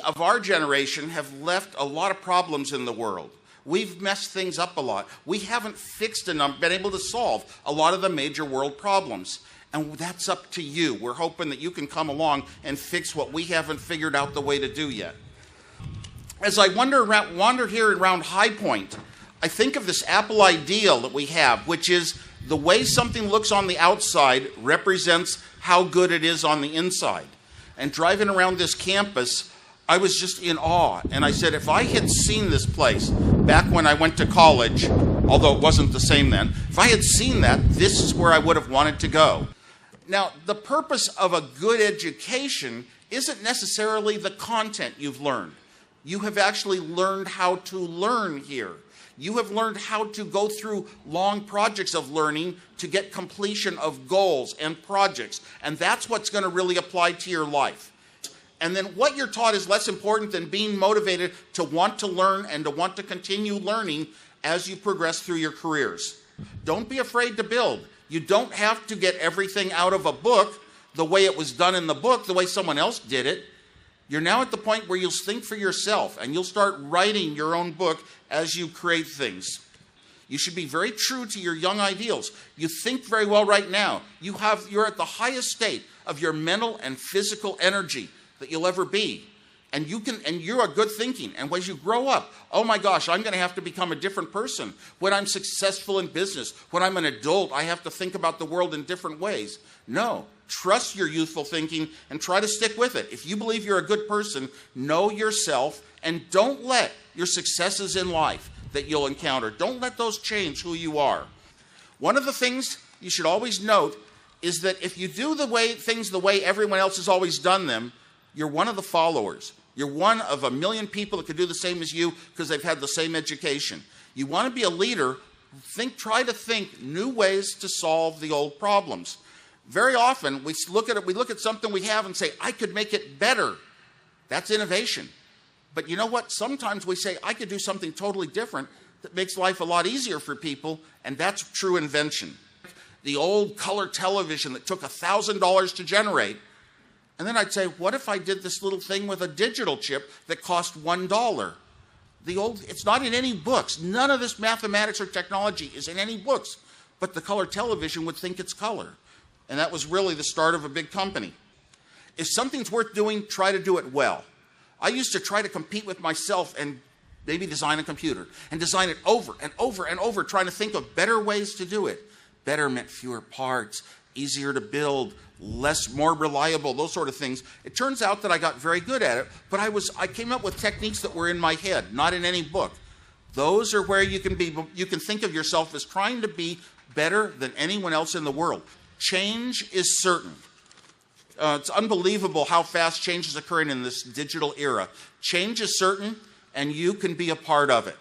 of our generation have left a lot of problems in the world. We've messed things up a lot. We haven't been able to solve a lot of the major world problems. And that's up to you. We're hoping that you can come along and fix what we haven't figured out the way to do yet. As I wander here around High Point, I think of this Apple ideal that we have, which is the way something looks on the outside represents how good it is on the inside. And driving around this campus, I was just in awe. And I said, if I had seen this place back when I went to college, although it wasn't the same then, if I had seen that, this is where I would have wanted to go. Now, the purpose of a good education isn't necessarily the content you've learned. You have actually learned how to learn here. You have learned how to go through long projects of learning to get completion of goals and projects. And that's what's going to really apply to your life. And then what you're taught is less important than being motivated to want to learn and to want to continue learning as you progress through your careers. Don't be afraid to build. You don't have to get everything out of a book the way it was done in the book, the way someone else did it. You're now at the point where you'll think for yourself and you'll start writing your own book as you create things. You should be very true to your young ideals. You think very well right now. You're at the highest state of your mental and physical energy that you'll ever be. And you're a good thinking. And as you grow up, oh my gosh, I'm going to have to become a different person. When I'm successful in business, when I'm an adult, I have to think about the world in different ways. No, trust your youthful thinking and try to stick with it. If you believe you're a good person, know yourself and don't let your successes in life that you'll encounter, don't let those change who you are. One of the things you should always note is that if you do things the way everyone else has always done them, you're one of the followers. You're one of a million people that could do the same as you because they've had the same education. You want to be a leader, try to think new ways to solve the old problems. Very often we look at something we have and say, I could make it better. That's innovation. But you know what? Sometimes we say, I could do something totally different that makes life a lot easier for people, and that's true invention. The old color television that took $1,000 to generate. And then I'd say, what if I did this little thing with a digital chip that cost $1? It's not in any books. None of this mathematics or technology is in any books. But the color television would think it's color. And that was really the start of a big company. If something's worth doing, try to do it well. I used to try to compete with myself and maybe design a computer and design it over and over and over, trying to think of better ways to do it. Better meant fewer parts, easier to build, more reliable, those sort of things. It turns out that I got very good at it, but I came up with techniques that were in my head, not in any book. Those are where you can think of yourself as trying to be better than anyone else in the world. Change is certain. It's unbelievable how fast change is occurring in this digital era. Change is certain, and you can be a part of it.